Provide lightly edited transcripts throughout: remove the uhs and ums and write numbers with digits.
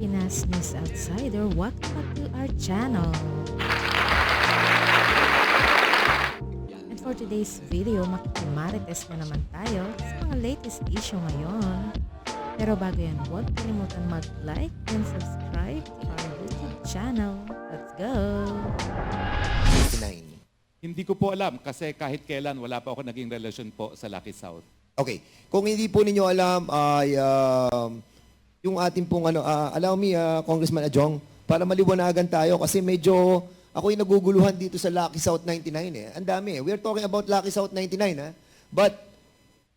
Pinas News Outsider, welcome to our channel. And for today's video, makikimarites na naman tayo sa mga latest issue ngayon. Pero bago yan, huwag kalimutan mag-like and subscribe to our YouTube channel. Let's go! 59. Hindi ko po alam kasi kahit kailan wala pa ako naging relasyon po sa Lucky South. Okay. Kung hindi po ninyo alam, ay yung ating pong allow me, Congressman Adjong, para maliwanagan tayo kasi medyo ako'y naguguluhan dito sa Lucky South 99 eh. Ang dami eh. We're talking about Lucky South 99 ha. But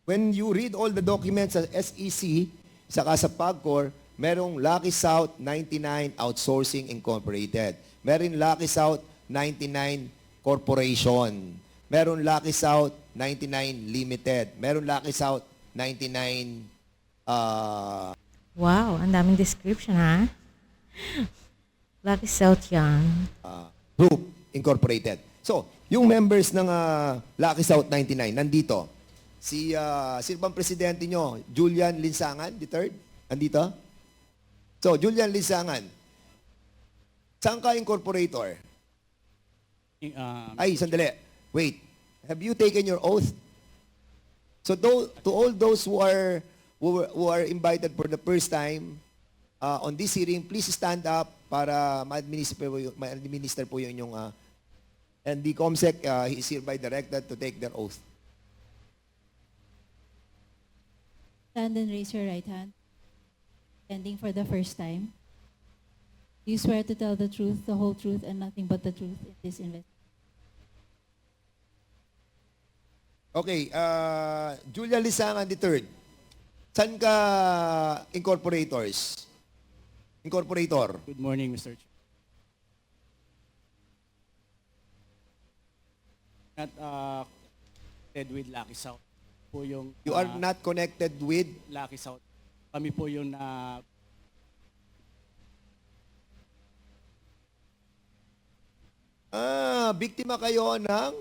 when you read all the documents sa SEC, saka sa PAGCOR, merong Lucky South 99 Outsourcing Incorporated. Meron Lucky South 99 Corporation. Meron Lucky South 99 Limited. Meron Lucky South 99 Wow, ang daming description ha. Lucky South yan. Group Incorporated. So, yung members ng Lucky South 99 nandito. Sino bang presidente nyo? Julian Linsangan, the third? Nandito? So, Julian Linsangan. Saan ka incorporator? Ay, sandali. Wait. Have you taken your oath? So, to all those who are invited for the first time on this hearing, please stand up para ma-administer po yung inyong and the COMSEC is hereby directed to take their oath. Stand and raise your right hand. Standing for the first time. Do you swear to tell the truth, the whole truth, and nothing but the truth in this investigation? Okay, Julia Lisangan III. Saan ka incorporator? Good morning, Mr. Chair. Not connected with Lucky South. Po yung, You are not connected with? Lucky South. Kami po yung Biktima kayo ng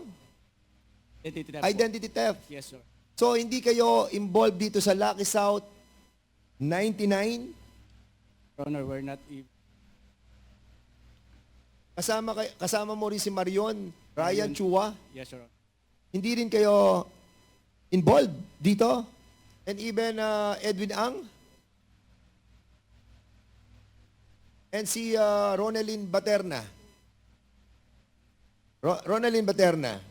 identity theft po. identity theft. Yes, sir. So, hindi kayo involved dito sa Lucky South 99? Your Honor, we're not even... Kasama mo rin si Marion, Ryan Chua. Yes, Your Honor. Hindi rin kayo involved dito? And even Edwin Ang? And si Ronaldin Baterna. Ronaldin Baterna.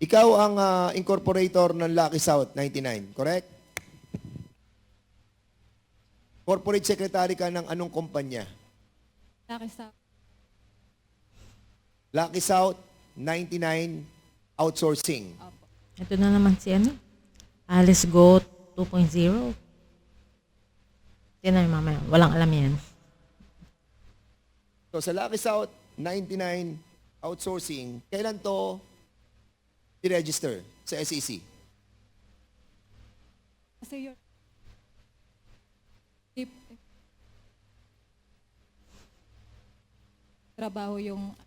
Ikaw ang incorporator ng Lucky South 99, correct? Corporate secretary ka ng anong kumpanya? Lucky South. Lucky South 99 Outsourcing. Opo. Ito na naman si Alice Go 2.0. Yan na yung mamaya. Walang alam yan. So sa Lucky South 99 Outsourcing, kailan to i-register sa SEC? Kasi your... Trabaho yung...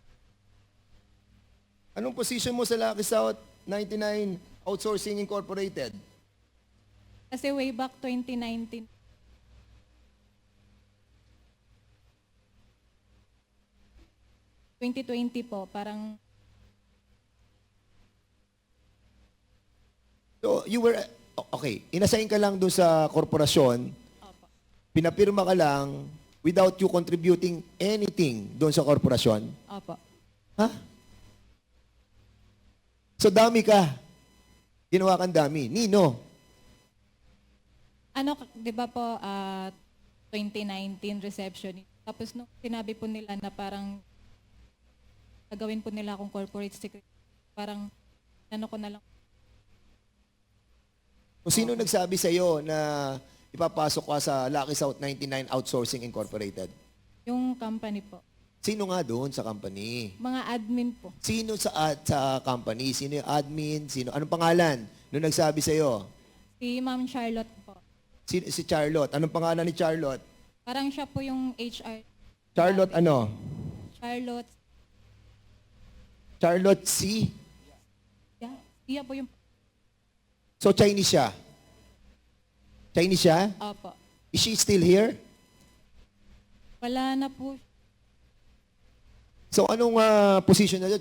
Anong position mo sa Lucky South 99 Outsourcing Incorporated? Kasi way back 2019, 2020 po, parang... So you were, okay, inassign ka lang doon sa korporasyon, Opo. pinapirma ka lang without you contributing anything doon sa korporasyon? Opo. Ha? So dami ka. Ginawa kang dami. Nino? Ano, di ba po, 2019 reception. Tapos nung sinabi po nila na parang gagawin po nila akong corporate secretary, parang ano ko na lang. Kung sino nagsabi sa iyo na ipapasok ka sa Lucky South 99 Outsourcing Incorporated? Yung company po. Sino nga doon sa company? Mga admin po. Sino sa company? Sino yung admin? Anong pangalan nung nagsabi sa iyo? Si Ma'am Charlotte po. Si Charlotte. Anong pangalan ni Charlotte? Parang siya po yung HR. Charlotte ano? Charlotte. Charlotte C. Yeah, siya po yung... So Chinese siya? Chinese siya? Opo. Is she still here? Wala na po. So anong position na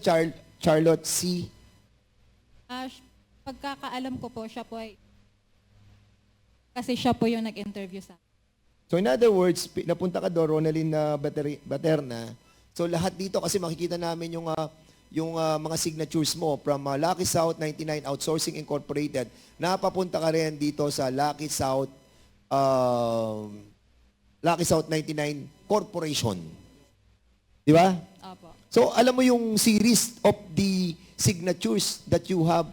Charlotte C? Pagkakaalam ko po, siya po ay, kasi siya po yung nag-interview sa akin. So in other words, napunta ka doon, Ronaldin Baterna. So lahat dito, kasi makikita namin yung mga signatures mo from Lucky South 99 Outsourcing Incorporated, napapunta ka rin dito sa Lucky South 99 Corporation. Di ba? Opo. So alam mo yung series of the signatures that you have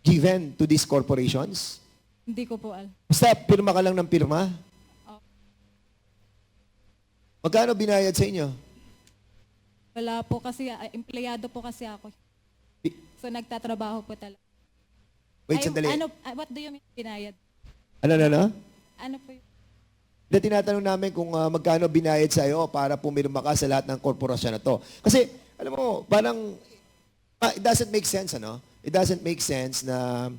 given to these corporations? Hindi ko po alam. Basta pirma ka lang ng pirma? Opo. Magkano binayad sa inyo? Wala po kasi, empleyado po kasi ako. So nagtatrabaho po talaga. Wait, sandali. What do you mean binayad? Ano? Ano po yun? Hindi, tinatanong namin kung magkano binayad sa iyo para pumirma ka sa lahat ng korporasyon na to. Kasi, alam mo, parang, it doesn't make sense, ano? It doesn't make sense na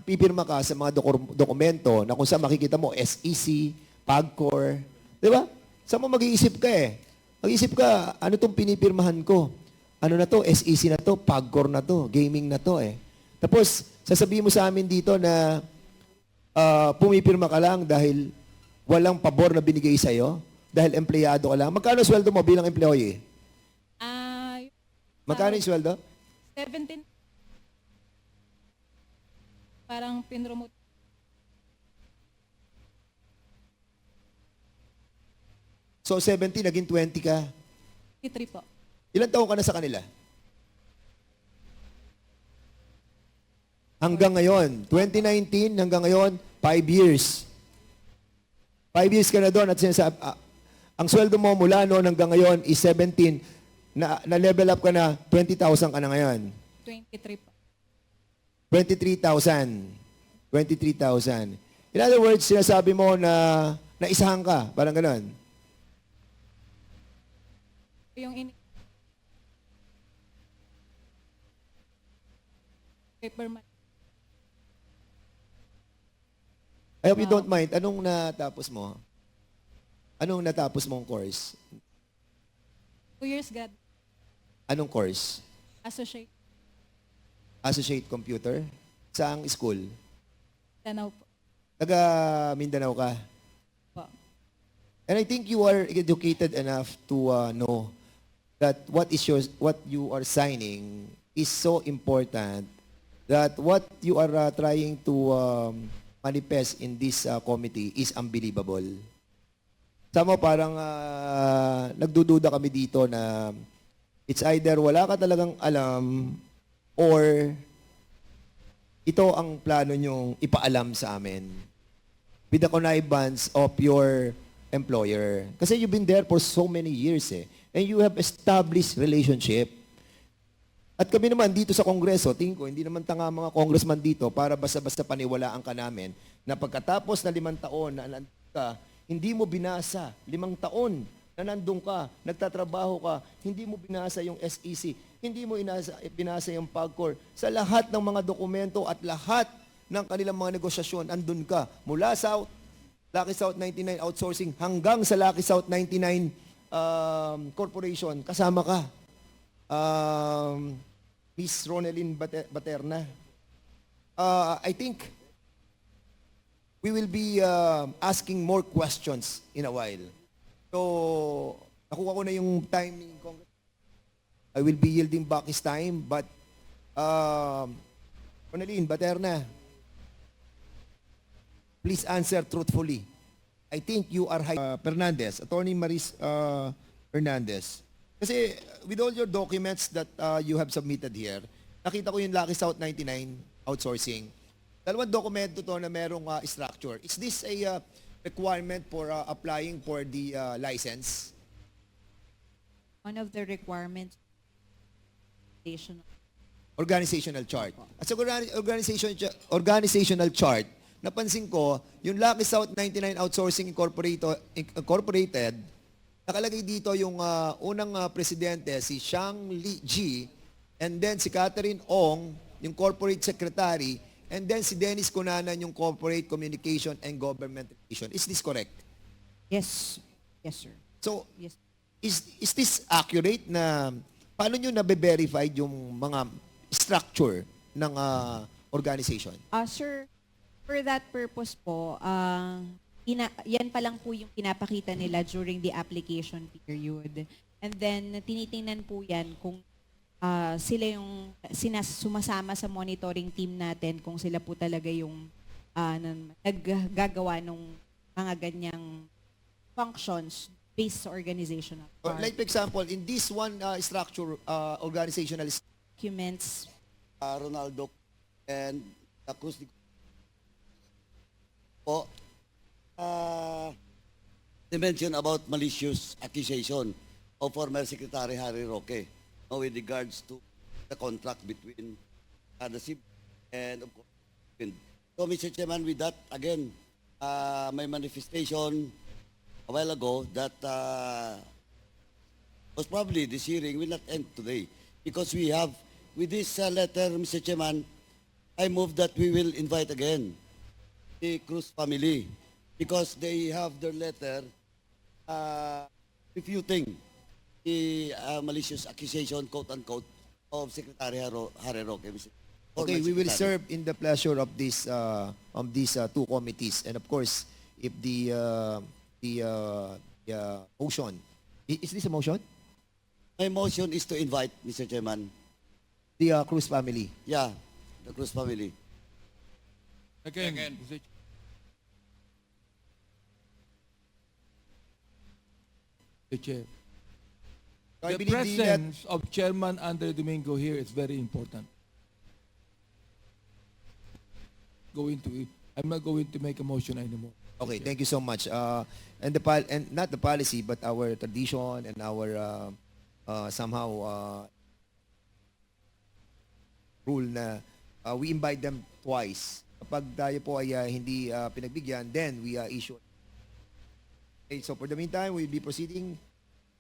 pipirma ka sa mga dokumento na kung saan makikita mo, SEC, PAGCOR, di ba? Saan mo mag-iisip ka eh? Mag-iisip ka, ano tong pinipirmahan ko? Ano na to? SEC na to? PAGCOR na to? Gaming na to eh? Tapos, sasabihin mo sa amin dito na pumipirma ka lang dahil walang pabor na binigay sa'yo? Dahil empleyado ka lang? Magkano sweldo mo bilang employee? Magkano yung sweldo? 17. Parang pinromote. So 70, naging 20 ka. 3 po. Ilan taon ka na sa kanila? Hanggang ngayon, 2019 hanggang ngayon, 5 years. 5 years ka na doon at sinasabi, ang sweldo mo mula noon hanggang ngayon is 17, na-level up ka na, 20,000 ka na ngayon. 23 po. 23,000. 23,000. In other words, sinasabi mo na naisahan ka, parang gano'n. Yung paper man. I hope you don't mind. Anong natapos mo? Anong natapos mong course? 2 years God. Anong course? Associate. Associate Computer? Saang school? Tanaw po. Taga Mindanao ka? Po. And I think you are educated enough to know that what you are signing is so important that what you are trying to manifest in this committee is unbelievable. Sama parang nagdududa kami dito na it's either wala ka talagang alam or ito ang plano nyong ipaalam sa amin with the connivance of your employer. Kasi you've been there for so many years eh. And you have established relationship. At kami naman dito sa Kongreso, tingin ko, hindi naman tanga mga congressman dito para basta-basta paniwalaan ka namin na pagkatapos na 5 taon na nandun ka, hindi mo binasa, 5 taon na nandun ka, nagtatrabaho ka, hindi mo binasa yung SEC, hindi mo binasa yung PAGCOR. Sa lahat ng mga dokumento at lahat ng kanilang mga negosyasyon, andun ka. Mula sa Lucky South 99 Outsourcing hanggang sa Lucky South 99 Corporation, kasama ka. Miss Ronaldin Baterna. I think we will be asking more questions in a while. So, nakuha ko na yung time ni Congress. I will be yielding back his time, but Ronaldin Baterna, please answer truthfully. I think you are Fernandez, Attorney Maris Fernandez. Kasi with all your documents that you have submitted here, nakita ko yung Lucky South 99 Outsourcing. 2 dokumento to na merong structure. Is this a requirement for applying for the license? One of the requirements Organizational chart. At sa organizational chart, napansin ko, yung Lucky South 99 Outsourcing Incorporated, nakalagay dito yung unang presidente, si Shang Li Ji, and then si Catherine Ong, yung corporate secretary, and then si Dennis Cunanan, yung corporate communication and government relations. Is this correct? Yes. Yes, sir. So, Yes. is this accurate na paano nyo nabe-verify yung mga structure ng organization? Sir, for that purpose po, yan pa lang po yung pinapakita nila during the application period. And then, tinitingnan po yan kung sila yung sumasama sa monitoring team natin, kung sila po talaga yung naggagawa ng mga ganyang functions based sa organizational part. Like for example, in this one structure, organizational Documents. Ronaldo and the Cruz po, they mentioned about malicious accusation of former Secretary Harry Roque with regards to the contract between the CIB and of course, so Mr. Chairman, with that, again, my manifestation a while ago that most probably this hearing will not end today because we have, with this letter, Mr. Chairman, I move that we will invite again the Cruz family because they have their letter refuting the malicious accusation, quote-unquote, of Secretary Harry Roque. Okay, we will serve in the pleasure of these two committees, and of course, if the motion is this a motion? My motion is to invite, Mr. Chairman, The Cruz family. yeah, the Cruz family. Again, Mr. Chair. So I The believe that presence of Chairman Andre Domingo here is very important. I'm not going to make a motion anymore. okay, thank you so much. And not the policy, but our tradition and our somehow rule na we invite them twice. Kapag tayo po ay hindi pinagbigyan, then we issue. Okay, so for the meantime, we'll be proceeding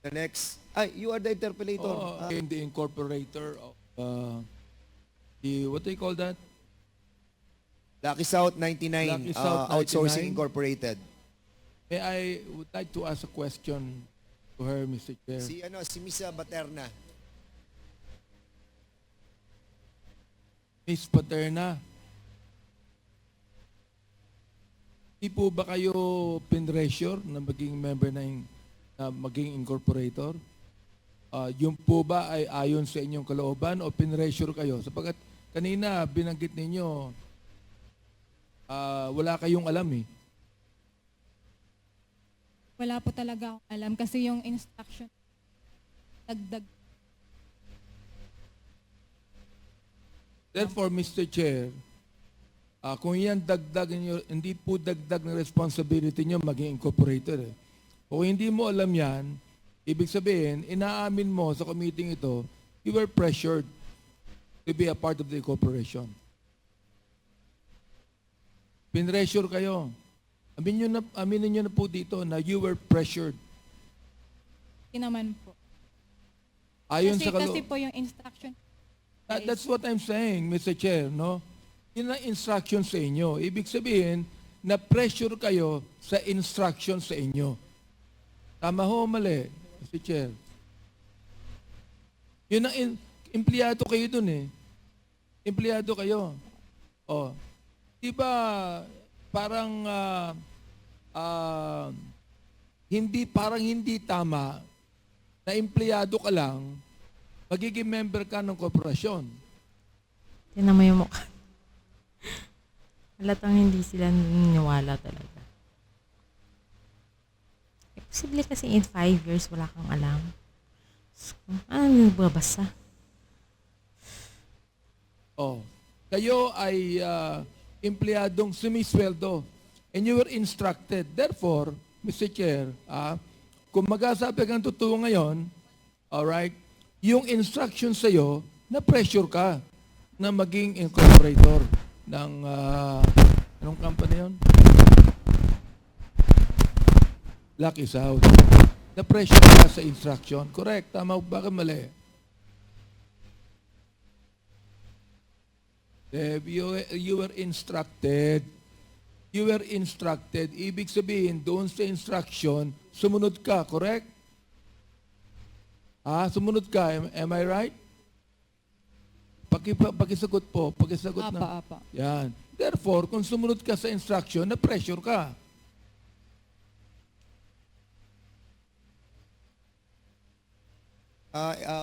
the next. You are the interpellator. In the incorporator of what do you call that? Lucky South 99 Lucky South 99. Outsourcing Incorporated. I would like to ask a question to her, Mr. Chair. Si Misa Baterna. Miss Paterna, di po ba kayo pinressure na maging member ng maging incorporator? Yung po ba ay ayon sa inyong kalooban o pinressure kayo? Sapagkat kanina binanggit ninyo wala kayong alam eh. Wala po talaga akong alam kasi yung instruction dagdag. Therefore, Mr. Chair, kung yan dagdag niyo, hindi po dagdag na responsibility niyo maging incorporator eh. Kung hindi mo alam yan, ibig sabihin, inaamin mo sa committee ito, you were pressured to be a part of the incorporation. Pinressure kayo. Aminin nyo na po dito na you were pressured. Hindi naman po. Ayon Kasi, sa kasi po yung instruction. That's what I'm saying, Mr. Chair, no? Yun ang instruction sa inyo. Ibig sabihin, na pressure kayo sa instruction sa inyo. Tama ho, mali, Mr. Chair. Yun ang empleyado kayo dun eh. Empleyado kayo. Oh. Diba, parang hindi tama na empleyado ka lang, magiging member ka ng korporasyon. Tinan mo yung mukha. Halatang hindi sila naniniwala talaga. Posible kasi in 5 years wala kang alam. So, ano yung babasa? Oh, kayo ay empleyadong sumisweldo and you were instructed. Therefore, Mr. Chair, kung magsasabi kang totoo ngayon, alright, yung instruction sa'yo, na-pressure ka na maging incorporator ng, anong company yun? Lucky South. Na-pressure ka sa instruction. Correct. Tama ba ka mali? You were instructed. You were instructed. Ibig sabihin, doon sa instruction, sumunod ka, correct? Sumunod ka, am I right? Pakisagot po, pakisagot na. Apa. Yan. Therefore, kung sumunod ka sa instruction, na-pressure ka.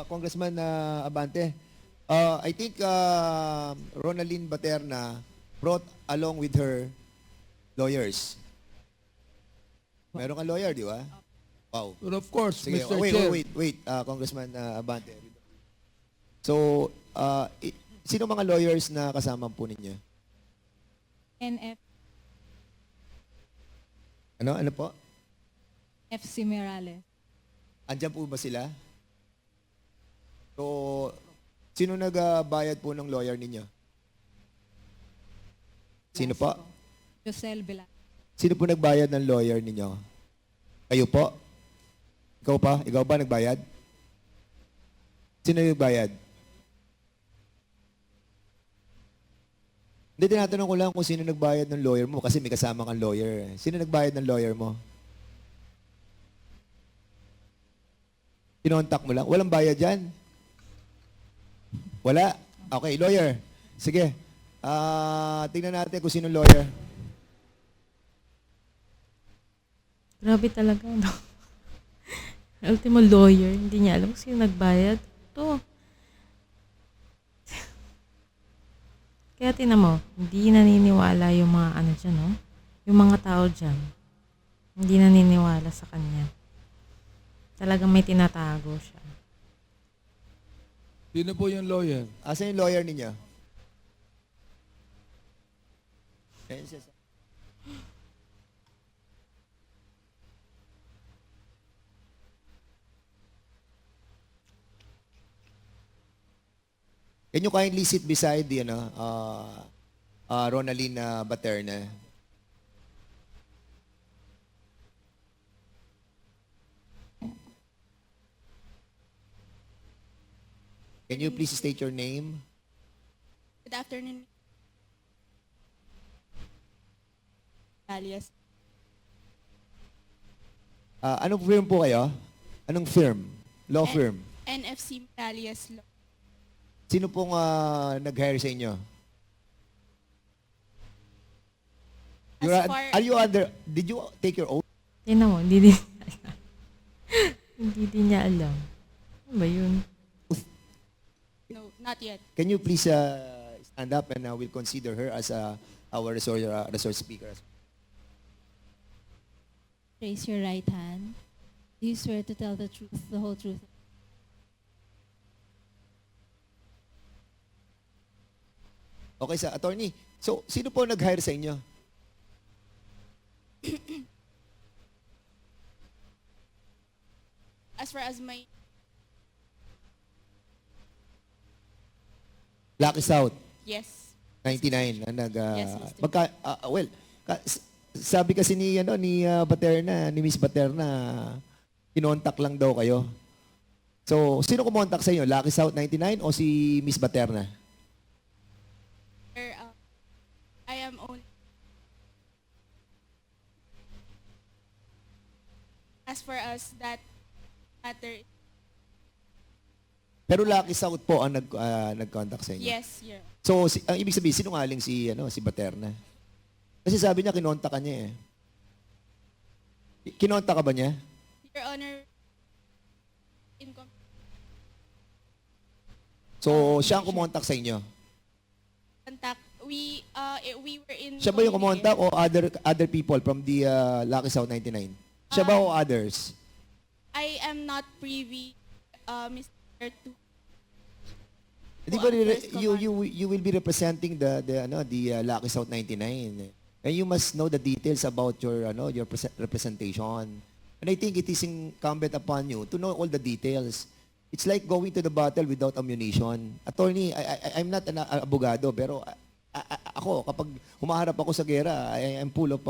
Congressman Abante, I think Ronaldin Baterna brought along with her lawyers. Meron kang lawyer, di ba? Wow. But of course, Sige, Mr. wait, Chair. wait, Congressman Abante. So, sino mga lawyers na kasama po ninyo? NF, Ano po? FC Morales. Andyan po ba sila? So, sino nagbayad po ng lawyer ninyo? Sino po? Josel Velasquez. Sino po nagbayad ng lawyer ninyo? Kayo po? Ikaw pa? Ikaw ba nagbayad? Sino nagbayad? Hindi, tinatanong ko lang kung sino nagbayad ng lawyer mo kasi may kasama kang lawyer. Sino nagbayad ng lawyer mo? Kinontak mo lang? Walang bayad yan? Wala? Okay, lawyer. Sige. Tingnan natin kung sino lawyer. Grabe talaga, no? Ultimo lawyer, hindi niya alam kung sino nagbayad. Ito. Kaya tinan mo, hindi naniniwala yung mga ano dyan, no? Yung mga tao dyan. Hindi naniniwala sa kanya. Talagang may tinatago siya. Sino po yung lawyer? Asan yung lawyer ninyo? Ayun siya. Can you kindly sit beside the Ronaldin Baterna? Can you please state your name? Good afternoon. Alias. Anong firm po kayo? Anong firm? Law firm? NFC Alias Law. Sino pong nag-hire sa inyo? Are you under, did you take your oath? Tingnan mo, hindi din niya alam. Hindi din niya alam. Ano ba yun? No, not yet. Can you please stand up and we'll consider her as our resource speaker. Raise your right hand. Do you swear to tell the truth, the whole truth? Okay, sa attorney. So, sino po nag-hire sa inyo? As far as my Lucky South, yes. 99. Yes, Mr. Sabi kasi ni Baterna, ni Miss Baterna, kinontak lang daw kayo. So, sino kumontak sa inyo? Lucky South 99 o si Miss Baterna? Sir, I am only as far as that matter. Pero Lucky South po ang nag-contact sa inyo. Yes, yeah. So, ang ibig sabihin, sinungaling si Baterna? Kasi sabi niya, kinontak ka niya eh. Kinontak ka ba niya? Your Honor, So, siya ang kumontak sa inyo? contact. We were in. Siya ba yung kumontak o other people from the Lucky South 99? Siya ba o others? I am not privy, Mr. to. Di ba you will be representing the Lucky South 99, and you must know the details about your representation. And I think it is incumbent upon you to know all the details. It's like going to the battle without ammunition. Attorney, I'm not an abogado, pero ako kapag humaharap ako sa gera, I'm full of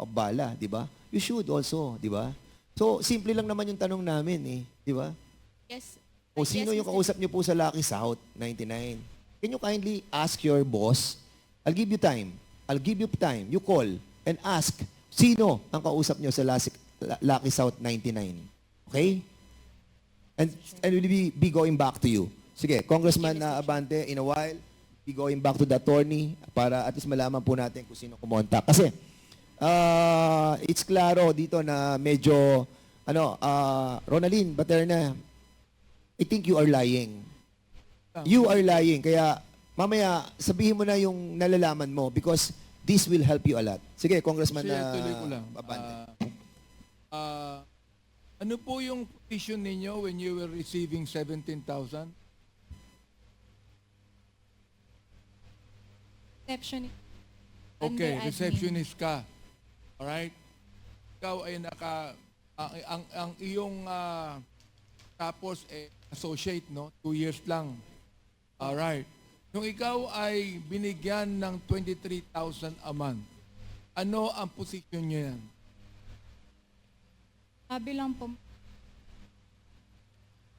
bala, di ba? You should also, di ba? So simple lang naman yung tanong namin eh, di ba? Yes. O sino Yes, yung Mr. kausap niyo po sa Lucky South 99? Can you kindly ask your boss? I'll give you time. You call and ask sino ang kausap niyo sa Lucky South 99. Okay? And we'll be going back to you. Sige, Congressman Abante, in a while, be going back to the attorney para at least malaman po natin kung sino kumontak. Kasi, it's klaro dito na medyo, Ronaline Baterna, I think you are lying. You are lying. Kaya, mamaya, sabihin mo na yung nalalaman mo because this will help you a lot. Sige, Congressman Tuloy ko lang. Abante. Ano po yung position ninyo when you were receiving 17,000? Receptionist. Okay, Under admin. receptionist ka. Alright? Ikaw ay ang iyong tapos associate, no? 2 years lang. Alright. Nung ikaw ay binigyan ng 23,000 a month, ano ang position niyo yan? Sabi lang po,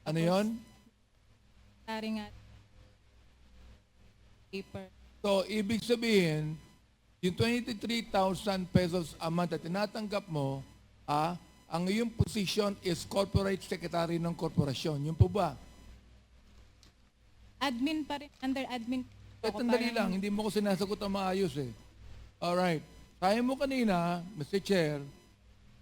Ano yon? tari nga paper. So, ibig sabihin, yung 23,000 pesos a month na tinatanggap mo, ang iyong position is corporate secretary ng korporasyon. Yun po ba? Admin pa rin, under admin. Tandali lang, hindi mo ko sinasagot ang maayos eh. Alright. Kaya mo kanina, Mr. Chair,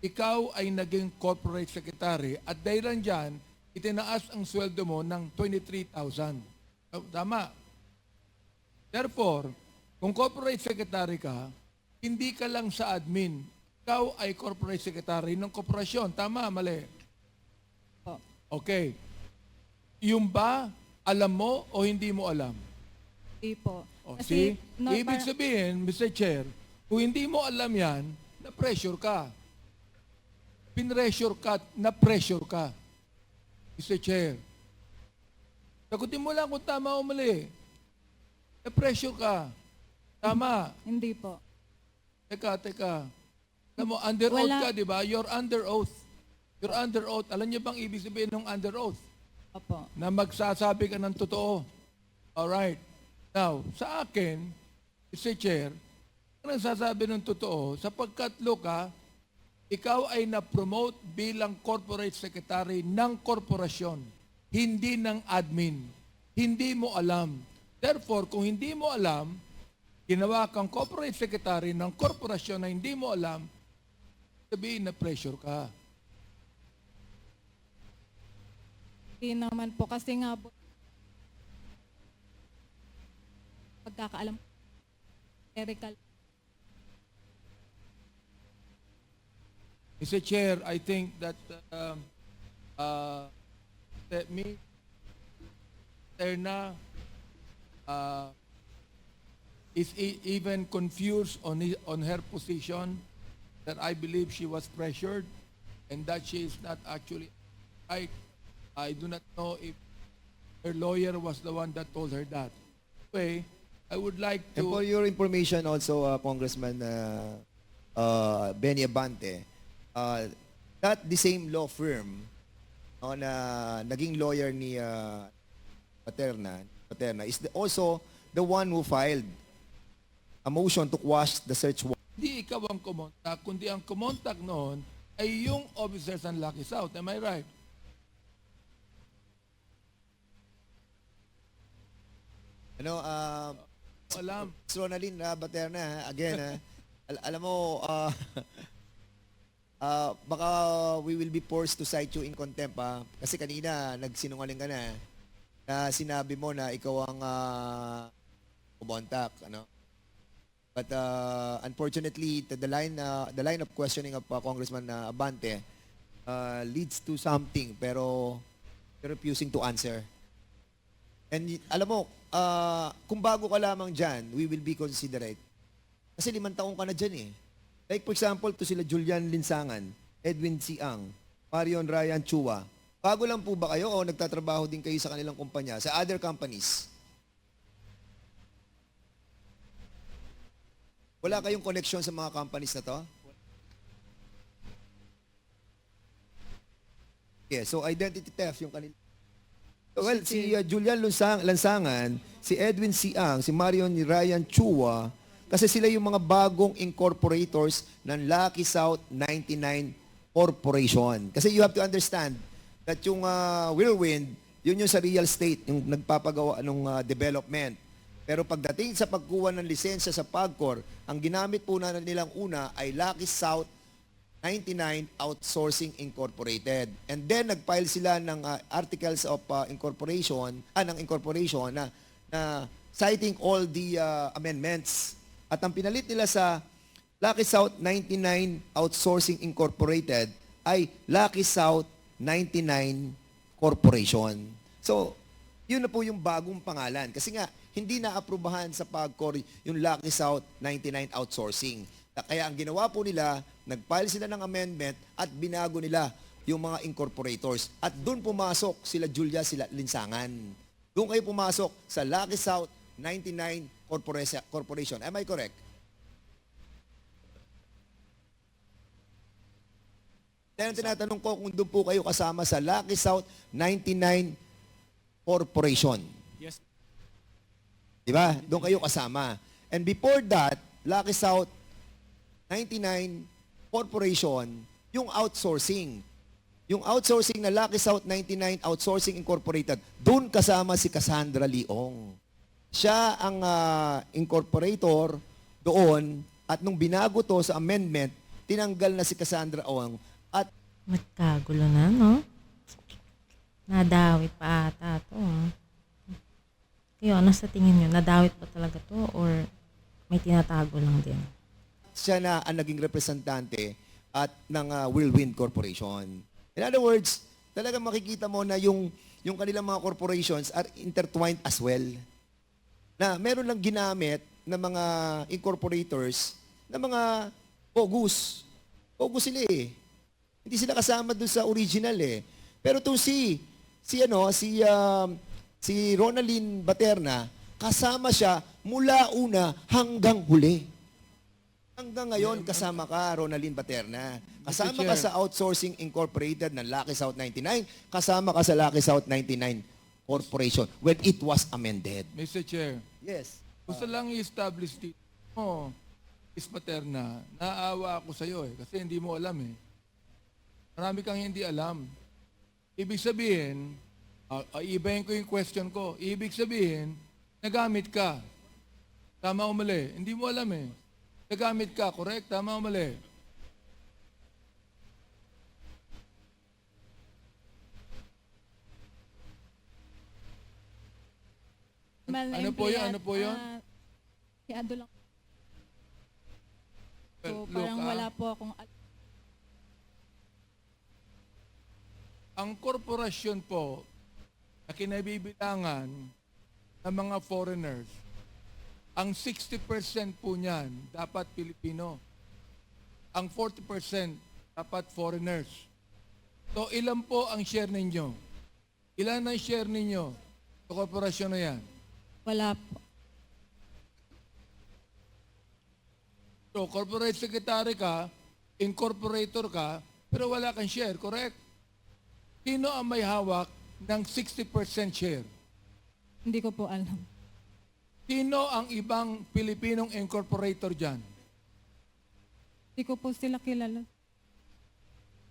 ikaw ay naging corporate secretary at dahil dyan, itinaas ang sweldo mo ng 23,000. Tama. Therefore, kung corporate secretary ka, hindi ka lang sa admin. Ikaw ay corporate secretary ng korporasyon. Tama, mali? Okay. Yung ba, alam mo o hindi mo alam? Hindi po. O, see? Ibig sabihin, Mr. Chair, kung hindi mo alam yan, na-pressure ka. Pinressure ka, na-pressure ka. Mr. Chair. Sagutin mo lang kung tama o mali. Na-pressure ka. Tama. Hindi po. Teka. Alam mo, under oath ka, di ba? You're under oath. You're under oath. Alam niyo bang ibig sabihin ng under oath? Opo. Na magsasabi ka ng totoo. Alright. Now, sa akin, Mr. Chair, ang nagsasabi ng totoo, sapagkat Luka, ikaw ay na-promote bilang corporate secretary ng korporasyon, hindi ng admin. Hindi mo alam. Therefore, kung hindi mo alam, ginawa kang corporate secretary ng korporasyon na hindi mo alam, sabihin na pressure ka. Hindi naman po kasi nga po pagkakaalam clerical. Mr. Chair, I think that Terna is even confused on her position, that I believe she was pressured and that she is not actually right. I do not know if her lawyer was the one that told her that. Anyway, I would like And for to... your information also, Congressman Benny Abante, that the same law firm na naging lawyer ni Paterna is also the one who filed a motion to quash the search warrant. Hindi ikaw ang kumontak, kundi ang kumontak noon ay yung officers ng Lucky South. Am I right? Alam. Ronaline Baterna, again, alam mo, baka we will be forced to cite you in contempt, kasi kanina nagsinungaling ka na sinabi mo na ikaw ang kumontak, But unfortunately, the line of questioning of Congressman Abante leads to something, pero you're refusing to answer. And alam mo, kung bago ka lamang dyan, we will be considerate. Kasi 5 taong ka na dyan eh. Like for example, to sila Julian Linsangan, Edwin Siang, Marion Ryan Chua. Bago lang po ba kayo o nagtatrabaho din kayo sa kanilang kumpanya, sa other companies? Wala kayong connection sa mga companies na to? Yeah, so identity theft yung kanila. Well, si Julian Lansangan, si Edwin Siang, si Marion Ryan Chua, kasi sila yung mga bagong incorporators ng Lucky South 99 Corporation. Kasi you have to understand that yung Whirlwind, yun yung sa real estate, yung nagpapagawa ng development. Pero pagdating sa pagkuha ng lisensya sa PAGCOR, ang ginamit po na nilang una ay Lucky South 99 Outsourcing Incorporated. And then nag-file sila ng articles of incorporation na citing all the amendments. At ang pinalit nila sa Lucky South 99 Outsourcing Incorporated ay Lucky South 99 Corporation. So, yun na po yung bagong pangalan. Kasi nga, hindi na-aprubahan sa PAGCOR yung Lucky South 99 Outsourcing. Kaya ang ginawa po nila, nag-file sila ng amendment at binago nila yung mga incorporators. At doon pumasok sila Julia, sila Linsangan. Doon kayo pumasok sa Lucky South 99 Corporation. Am I correct? Kaya tinatanong ko kung doon po kayo kasama sa Lucky South 99 Corporation. Yes. Diba? Doon kayo kasama. And before that, Lucky South 99 Corporation, yung outsourcing. Yung outsourcing na Lucky South 99 Outsourcing Incorporated, doon kasama si Cassandra Leong. Siya ang incorporator doon at nung binago to sa amendment, tinanggal na si Cassandra Leong at Nagkagulo na, no? Nadawit pa ata to. Kayo, ano sa tingin nyo? Nadawit pa talaga to or may tinatago lang din? siya na ang naging representante at ng Whirlwind Corporation. In other words, talagang makikita mo na yung kanilang mga corporations are intertwined as well. Na meron lang ginamit ng mga incorporators na mga bogus. Bogus sila eh. Hindi sila kasama doon sa original eh. Pero itong si Ronaline Baterna, kasama siya mula una hanggang huli. Hanggang ngayon, kasama ka, Ronaline Baterna. Kasama ka sa Outsourcing Incorporated ng Lucky South 99. Kasama ka sa Lucky South 99 Corporation when it was amended. Mr. Chair, Yes. gusto lang i-establish dito. Miss Paterna, naawa ako sa iyo kasi hindi mo alam eh. Marami kang hindi alam. Ibig sabihin, iibahin ko yung question ko. Ibig sabihin, nagamit ka. Tama o mali? Hindi mo alam eh. Nagamit ka, correct? Tama o mali? Ano po yun? Ano po yun? Kiyado lang. So, Look, parang wala po akong ang korporasyon po na kinabibilangan ng mga foreigners, ang 60% po niyan dapat Pilipino. Ang 40% dapat foreigners. So ilan po ang share ninyo? Ilan ang share ninyo sa korporasyon na yan? Wala po. So corporate secretary ka, incorporator ka, pero wala kang share, correct? Sino ang may hawak ng 60% share? hindi ko po alam. Sino ang ibang Pilipinong incorporator dyan? Hindi ko po sila kilala.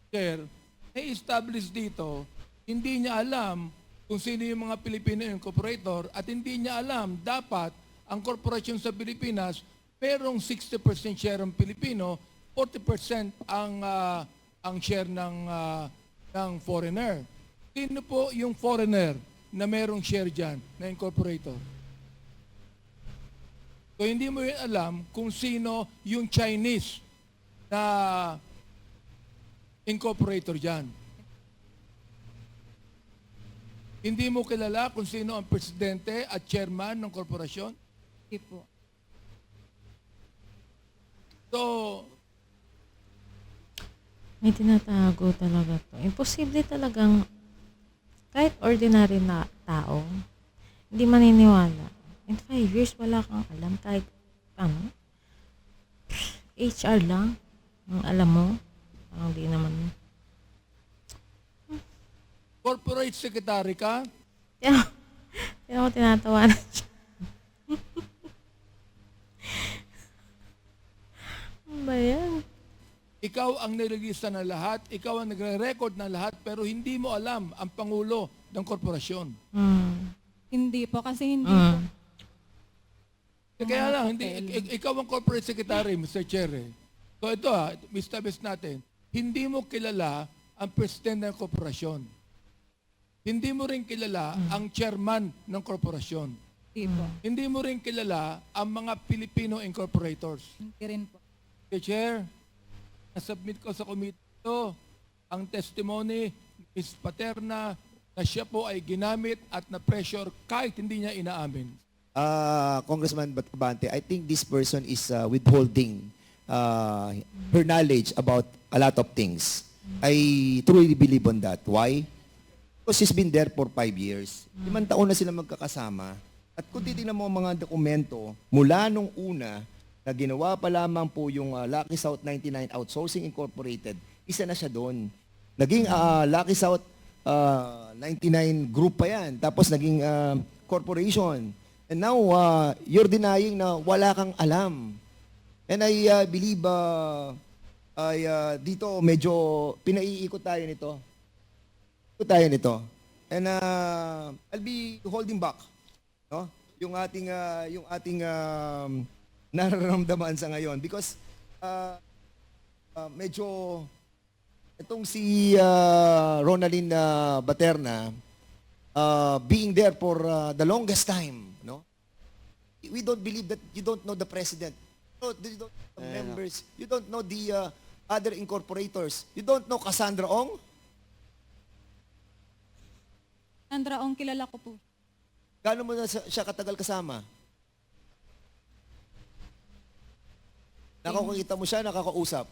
Share, may establish dito, hindi niya alam kung sino yung mga Pilipino incorporator at hindi niya alam dapat ang korporasyon sa Pilipinas merong 60% share ng Pilipino, 40% ang share ng foreigner. Sino po yung foreigner na merong share dyan na incorporator? So hindi mo yun alam kung sino yung Chinese na incorporator dyan. Hindi mo kilala kung sino ang presidente at chairman ng korporasyon? Hindi po. So, May tinatago talaga to. Imposible talagang kahit ordinary na tao, hindi maniniwala. In 5 years, wala kang alam kahit ano. HR lang, ang alam mo. Parang di naman. corporate secretary ka, Kaya ako tinatawanan siya. Ano ba yan? ikaw ang nirelista ng lahat, ikaw ang nagre-record ng lahat, pero hindi mo alam ang pangulo ng korporasyon. Hindi po, kasi hindi po. Kaya lang, ikaw ang corporate secretary, Mr. Chair. So ito establish natin, hindi mo kilala ang president ng korporasyon. Hindi mo rin kilala ang chairman ng korporasyon. Hindi po. Hindi mo rin kilala ang mga Filipino incorporators. Hindi rin po. Mr. Chair, nasubmit ko sa committee ito ang testimony ni Ms. Paterna na siya po ay ginamit at na-pressure kahit hindi niya inaamin. Congressman Abante, I think this person is withholding her knowledge about a lot of things. I truly believe on that. Why? Because she's been there for 5 years. 5 taon na sila magkakasama. At kung titignan mo ang mga dokumento, mula nung una, na ginawa pa lamang po yung Lucky South 99 Outsourcing Incorporated, isa na siya doon. Naging Lucky South 99 group pa yan. Tapos naging corporation. And now, you're denying na wala kang alam. And I believe dito medyo pinaiikot tayo nito. And I'll be holding back, no? Yung ating nararamdaman sa ngayon because medyo itong si Ronaldin Baterna being there for the longest time, no? We don't believe that you don't know the president. You don't know the members. You don't know the other incorporators. You don't know Cassandra Ong. Sandra Ong, kilala ko po. Gaano mo na siya katagal kasama? Nakakita mo siya, nakakausap?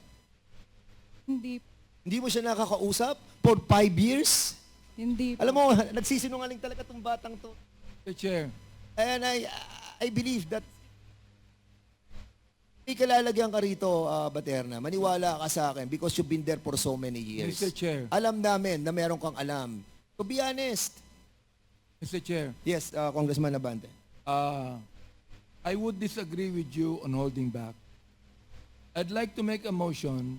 Hindi. Hindi mo siya nakakausap for 5 years? Hindi po. Alam mo, nagsisinungaling talaga tong batang to. Mr. Chair, And I believe that may kalalagyan ka rito, Baterna. Maniwala ka sa akin because you've been there for so many years. Mr. Chair. Alam namin na meron kang alam. To be honest. Mr. Chair, Yes, Congressman Abante. I would disagree with you on holding back. I'd like to make a motion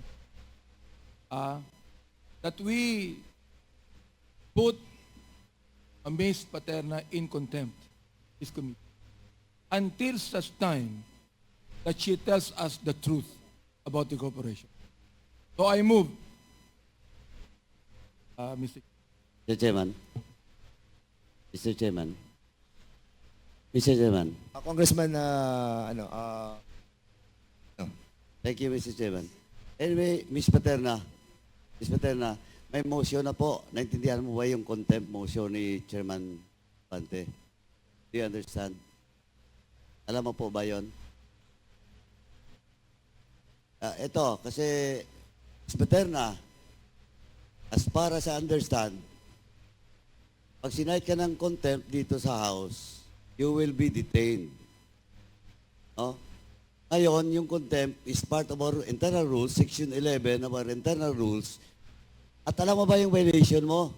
that we put Ms. Paterna in contempt, this committee, until such time that she tells us the truth about the corporation. So I move, Mr. Mr. Chairman. Mr. Chairman. Mr. Chairman. Congressman, Thank you, Mr. Chairman. Anyway, Ms. Paterna, may motion na po. Naintindihan mo ba yung contempt motion ni Chairman Pante? Do you understand? Alam mo po ba yun? Ito, kasi Ms. Paterna, as far as I understand, pag sinight ka ng contempt dito sa House, you will be detained. No? Ngayon, yung contempt is part of our internal rules, Section 11 of our internal rules. At alam mo ba yung violation mo?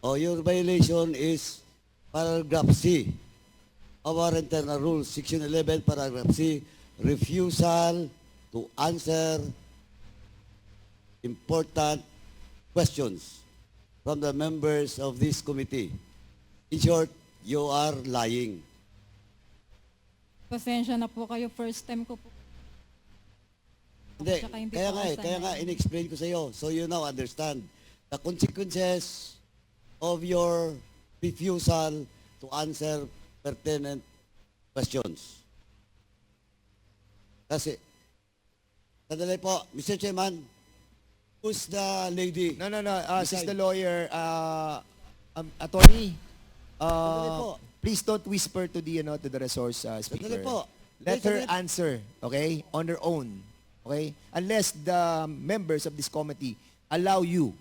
Your violation is paragraph C of our internal rules, Section 11, paragraph C, refusal to answer important questions from the members of this committee. In short, you are lying. Pasensya na po kayo. First time ko po. Hindi, Tsaka hindi kaya po nga, ako kaya nga sanay. in-explain ko sa iyo. So you now understand the consequences of your refusal to answer pertinent questions. Kasi, sandali po, Mr. Chairman, who's the lady? No. She's Beside. the lawyer. Attorney, Sandali po. please don't whisper to the resource speaker. Sandali po. Let her Sandali. answer, okay? On her own, okay? Unless the members of this committee allow you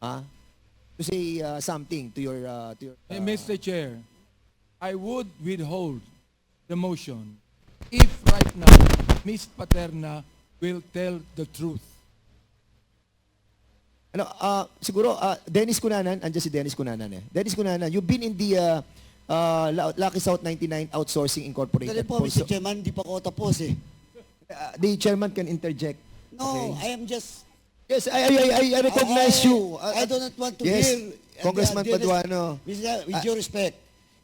to say something to your... Mr. Chair, I would withhold the motion if right now Ms. Paterna will tell the truth. Siguro, Dennis Cunanan, andyan si Dennis Cunanan eh. Dennis Cunanan, you've been in the Lucky South 99 Outsourcing Incorporated. Sandali po, Mr. Chairman, hindi pa ako tapos eh. The chairman can interject. No, I am just... Yes, I recognize you. I do not want to Yes, hear... Congressman Paduano. With due respect,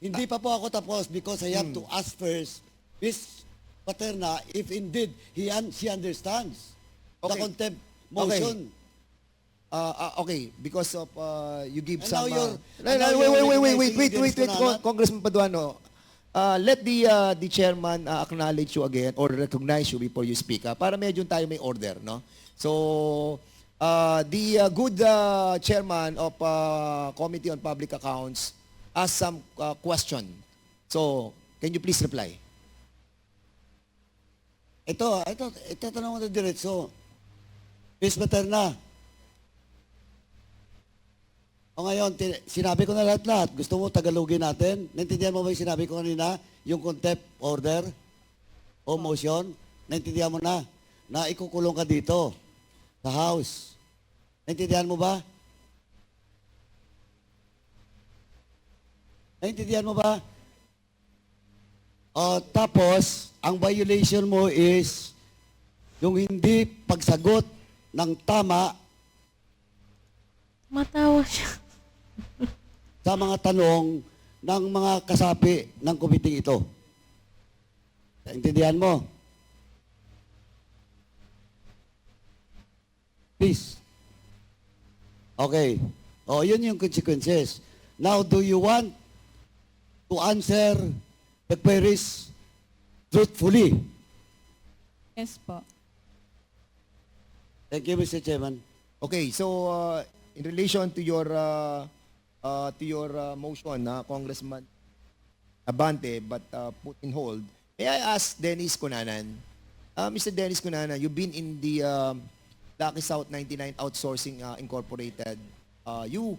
hindi pa po ako tapos because I have to ask first Ms. Paterna if indeed she understands the Okay. contempt motion. Okay, because of you give And some... now you're- No, and now no, you're wait, recognizing Dennis Cunanan? Congressman Paduano. Let the chairman acknowledge you again or recognize you before you speak. Para medyo tayo may order, no? So, the good chairman of Committee on Public Accounts asked some question. So, can you please reply? Ito tanong mo na diretso. Ms. Paterna. O ngayon, sinabi ko na lahat-lahat. Gusto mo tagalogin natin? Naintindihan mo ba yung sinabi ko kanina? Yung contempt order o motion? Naintindihan mo na? Na ikukulong ka dito sa House. Naintindihan mo ba? Naintindihan mo ba? O, tapos, ang violation mo is yung hindi pagsagot ng tama Matawa siya. sa mga tanong ng mga kasapi ng komiting ito. Naintindihan mo? Please. Okay. O, yun yung consequences. Now, do you want to answer the queries truthfully? Yes po. Thank you, Mr. Chairman. Okay, so in relation to your motion, Congressman Abante, but put in hold, may I ask Dennis Cunanan? Mr. Dennis Cunanan, you've been in the Lucky South 99 Outsourcing Incorporated. You